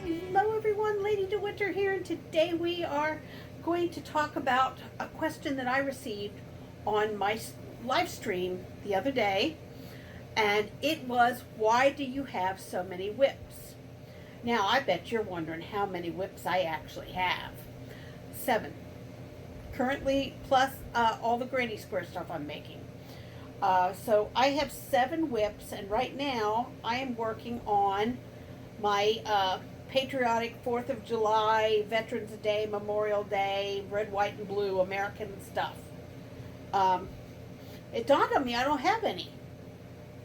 Hello everyone, Lady DeWinter here, and today we are going to talk about a question that I received on my live stream the other day, and it was, why do you have so many WIPS? Now, I bet you're wondering how many WIPS I actually have. 7. Currently, plus all the granny square stuff I'm making. So I have 7 WIPS, and right now I am working on my patriotic 4th of July, Veterans Day, Memorial Day, red, white, and blue American stuff. It dawned on me I don't have any.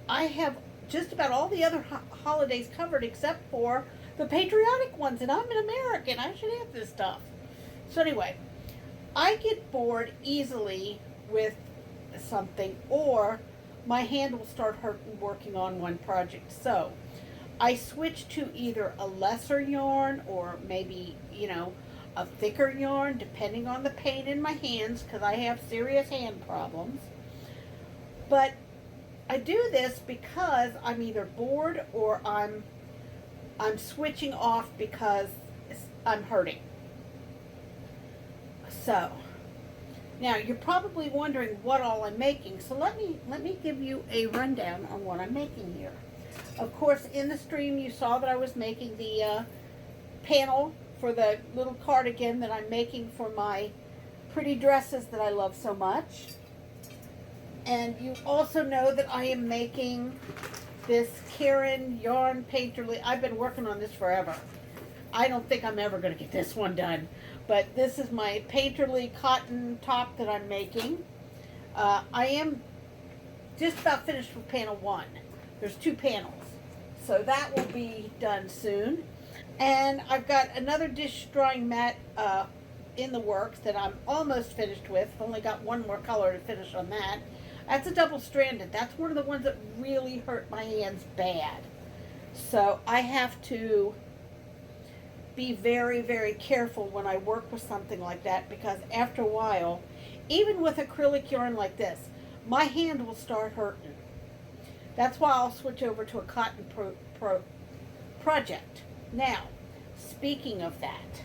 I have just about all the other holidays covered except for the patriotic ones, and I'm an American. I should have this stuff. So anyway, I get bored easily with something, or my hand will start hurting working on one project. So I switch to either a lesser yarn or maybe, a thicker yarn, depending on the pain in my hands, because I have serious hand problems. But I do this because I'm either bored or I'm switching off because I'm hurting. So now you're probably wondering what all I'm making. So let me give you a rundown on what I'm making here. Of course, in the stream you saw that I was making the panel for the little cardigan that I'm making for my pretty dresses that I love so much. And you also know that I am making this Karen yarn painterly. I've been working on this forever. I don't think I'm ever going to get this one done. But this is my painterly cotton top that I'm making. I am just about finished with panel 1. There's 2 panels. So that will be done soon. And I've got another dish drawing mat in the works that I'm almost finished with. I've only got one more color to finish on that. That's a double-stranded. That's one of the ones that really hurt my hands bad. So I have to be very, very careful when I work with something like that, because after a while, even with acrylic yarn like this, my hand will start hurting. That's why I'll switch over to a cotton project. Now, speaking of that,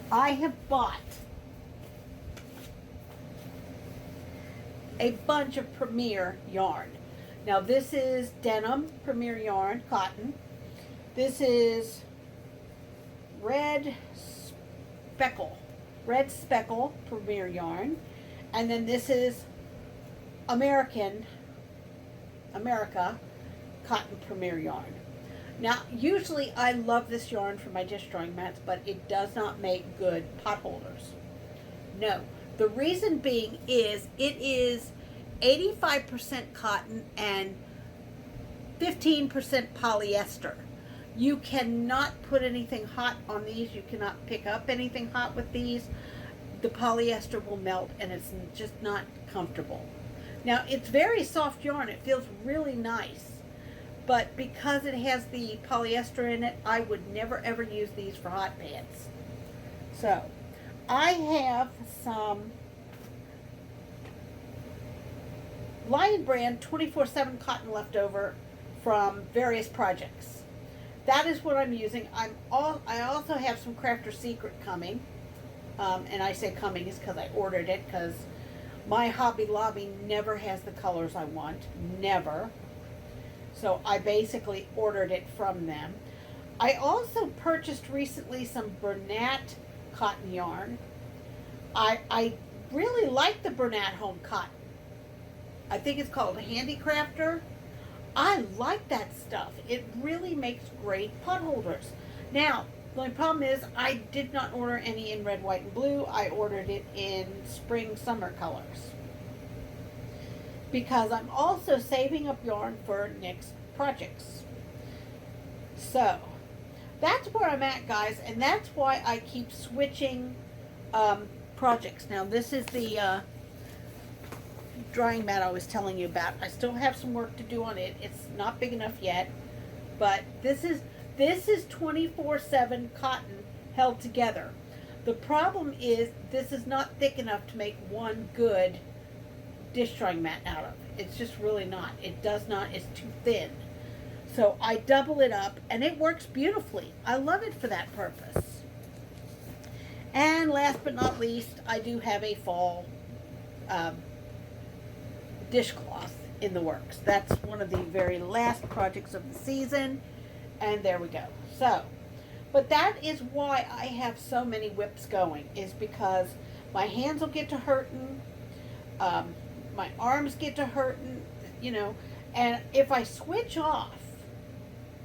I have bought a bunch of Premier yarn. Now this is denim Premier yarn, cotton. This is red speckle Premier yarn. And then this is America cotton Premier yarn. Now, usually I love this yarn for my dish drawing mats, but it does not make good pot holders. No. The reason being is it is 85% cotton and 15% polyester. You cannot put anything hot on these. You cannot pick up anything hot with these. The polyester will melt and it's just not comfortable. Now, it's very soft yarn. It feels really nice. But because it has the polyester in it, I would never ever use these for hot pants. So, I have some Lion Brand 24/7 cotton left over from various projects. That is what I'm using. I also have some Crafter Secret coming. And I say coming is because I ordered it, because my Hobby Lobby never has the colors I want. Never. So I basically ordered it from them. I also purchased recently some Bernat cotton yarn. I really like the Bernat home cotton. I think it's called Handicrafter. I like that stuff. It really makes great pot holders. Now, the only problem is I did not order any in red, white, and blue. I ordered it in spring, summer colors, because I'm also saving up yarn for next projects. So that's where I'm at, guys, and that's why I keep switching projects. Now this is the drying mat I was telling you about. I still have some work to do on it. It's not big enough yet, but this is 24/7 cotton held together. The problem is this is not thick enough to make one good dish drying mat out of. It's just really not. It does not. It's too thin. So I double it up and it works beautifully. I love it for that purpose. And last but not least, I do have a fall um, dishcloth in the works. That's one of the very last projects of the season. And there we go. So, but that is why I have so many WIPs going, is because my hands will get to hurting, my arms get to hurting, you know, and if I switch off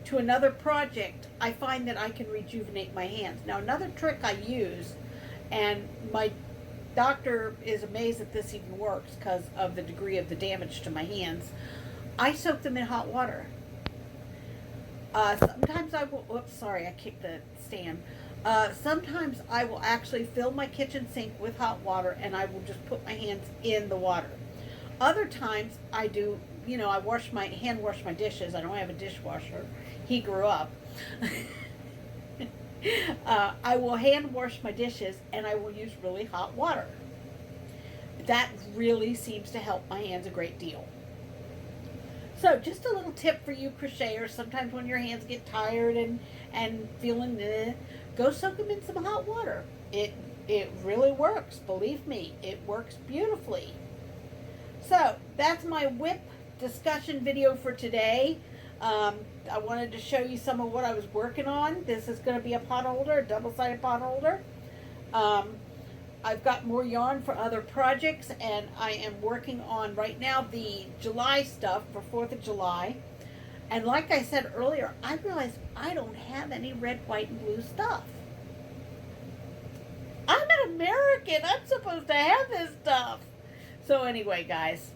to another project, I find that I can rejuvenate my hands. Now, another trick I use, and my doctor is amazed that this even works because of the degree of the damage to my hands, I soak them in hot water. Sometimes I will, oops, sorry, I kicked the stand. Sometimes I will actually fill my kitchen sink with hot water and I will just put my hands in the water. Other times I do, you know, I hand wash my dishes. I don't have a dishwasher. He grew up. I will hand wash my dishes and I will use really hot water. That really seems to help my hands a great deal. So just a little tip for you crocheters, sometimes when your hands get tired and feeling go soak them in some hot water. It really works, believe me, it works beautifully. So that's my WIP discussion video for today. I wanted to show you some of what I was working on. This is going to be a pot holder, a double-sided pot holder. I've got more yarn for other projects, and I am working on right now the July stuff for 4th of July. And like I said earlier, I realized I don't have any red, white, and blue stuff. I'm an American. I'm supposed to have this stuff. So anyway, guys,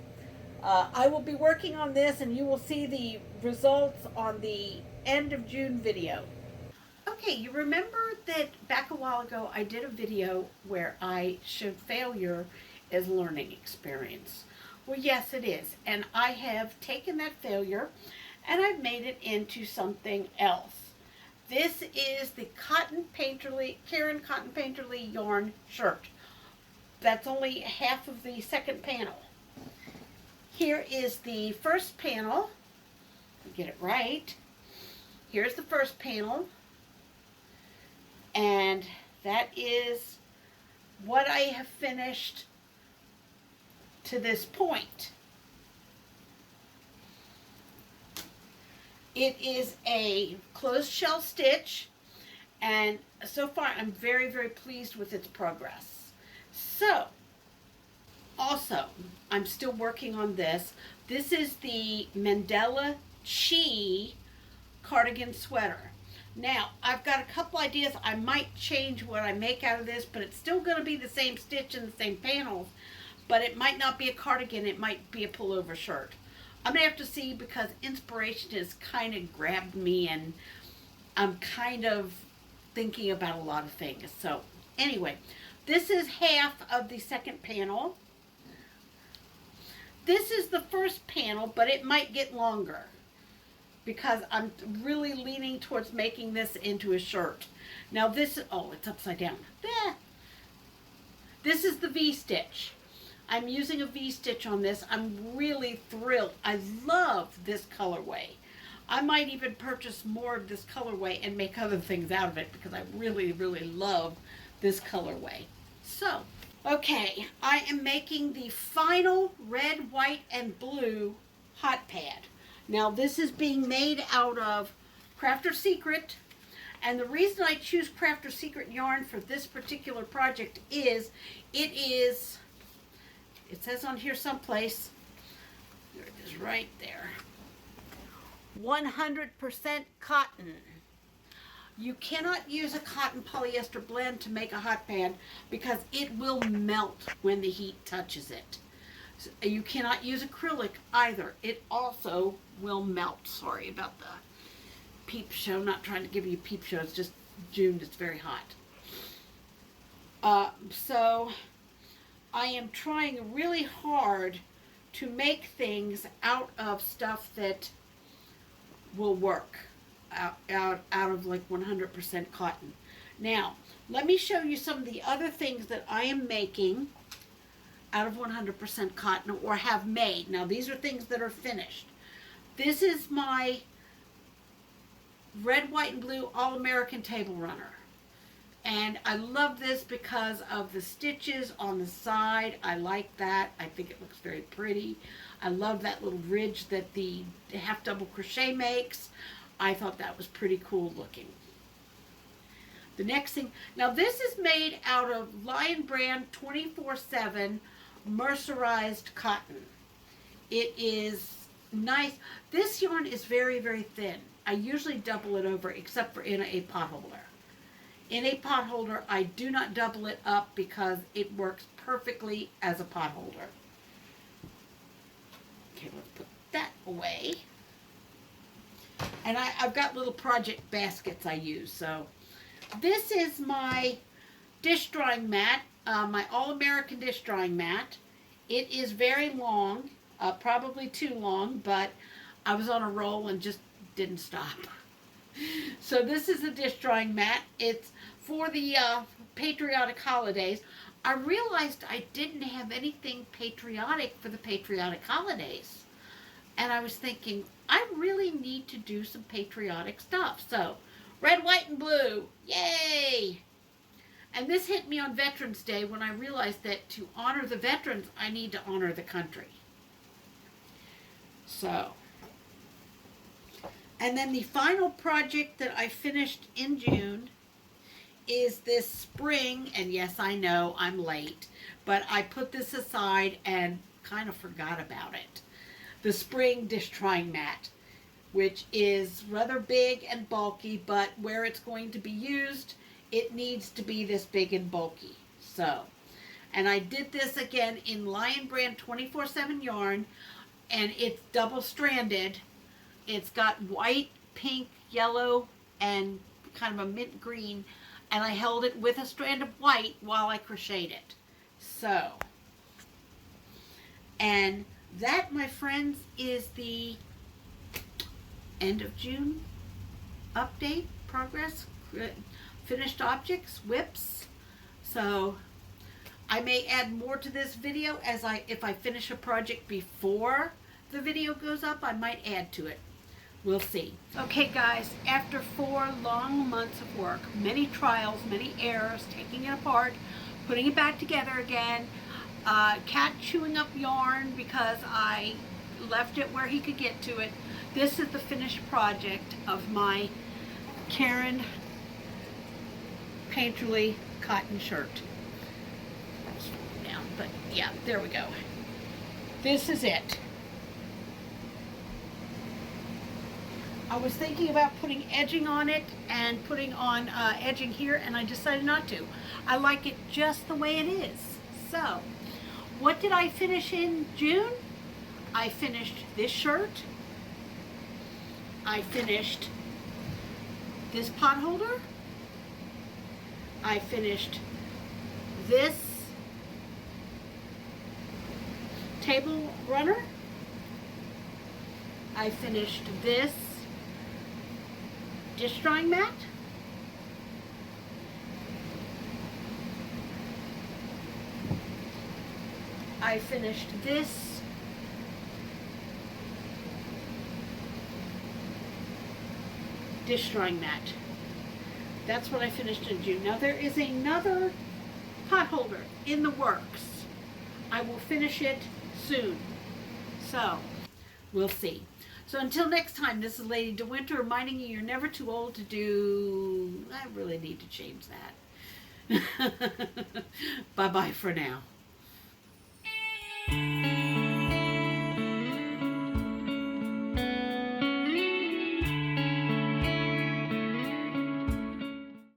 I will be working on this, and you will see the results on the end of June video. Okay, you remember that back a while ago I did a video where I showed failure as learning experience. Well, yes, it is. And I have taken that failure and I've made it into something else. This is the Karen Cotton Painterly yarn shirt. That's only half of the second panel. Here is the first panel. Get it right. Here's the first panel. And that is what I have finished to this point. It is a closed shell stitch, and so far I'm very, very pleased with its progress. So, also, I'm still working on this. This is the Mandela Chi cardigan sweater. Now, I've got a couple ideas. I might change what I make out of this, but it's still going to be the same stitch and the same panels, but it might not be a cardigan. It might be a pullover shirt. I'm going to have to see, because inspiration has kind of grabbed me and I'm kind of thinking about a lot of things. So, anyway, this is half of the second panel. This is the first panel, but it might get longer, because I'm really leaning towards making this into a shirt. Now this, oh, it's upside down. This is the V-stitch. I'm using a V-stitch on this. I'm really thrilled. I love this colorway. I might even purchase more of this colorway and make other things out of it, because I really, really love this colorway. So, okay, I am making the final red, white, and blue hot pad. Now this is being made out of Crafter Secret, and the reason I choose Crafter Secret yarn for this particular project is it says on here someplace, there it is right there, 100% cotton. You cannot use a cotton polyester blend to make a hot pad because it will melt when the heat touches it. You cannot use acrylic either. It also will melt. Sorry about the peep show. I'm not trying to give you a peep show. It's just June. It's very hot. So I am trying really hard to make things out of stuff that will work. Out of like 100% cotton. Now, let me show you some of the other things that I am making out of 100% cotton, or have made. Now these are things that are finished. This is my red, white, and blue All-American Table Runner. And I love this because of the stitches on the side. I like that. I think it looks very pretty. I love that little ridge that the half double crochet makes. I thought that was pretty cool looking. The next thing, now this is made out of Lion Brand 24/7 mercerized cotton. It is nice. This yarn is very, very thin. I usually double it over except for in a pot holder. In a pot holder, I do not double it up because it works perfectly as a pot holder. Okay, let's put that away. And I've got little project baskets I use. So this is my dish drying mat, my All-American dish drying mat. It is very long, probably too long, but I was on a roll and just didn't stop. So this is a dish drying mat. It's for the patriotic holidays. I realized I didn't have anything patriotic for the patriotic holidays. And I was thinking, I really need to do some patriotic stuff. So, red, white, and blue. Yay! And this hit me on Veterans Day when I realized that to honor the veterans, I need to honor the country. So, and then the final project that I finished in June is this spring, and yes, I know I'm late, but I put this aside and kind of forgot about it. The spring dish drying mat, which is rather big and bulky, but where it's going to be used, it needs to be this big and bulky. So, and I did this again in Lion Brand 24/7 yarn, and it's double stranded. It's got white, pink, yellow, and kind of a mint green, and I held it with a strand of white while I crocheted it. So, and that, my friends, is the end of June update, progress, finished objects, WIPS. So I may add more to this video if I finish a project before the video goes up, I might add to it. We'll see. Okay guys, after 4 long months of work, many trials, many errors, taking it apart, putting it back together again, cat chewing up yarn because I left it where he could get to it. This is the finished project of my Karen Painterly cotton shirt. Down, but yeah, there we go. This is it. I was thinking about putting edging on it and putting on edging here, and I decided not to. I like it just the way it is. So, what did I finish in June? I finished this shirt. I finished this pot holder. I finished this table runner. I finished this dish drying mat. I finished this dish drying mat. That's what I finished in June. Now there is another pot holder in the works. I will finish it soon. So, we'll see. So until next time, this is Lady DeWinter reminding you you're never too old to do... I really need to change that. Bye-bye for now.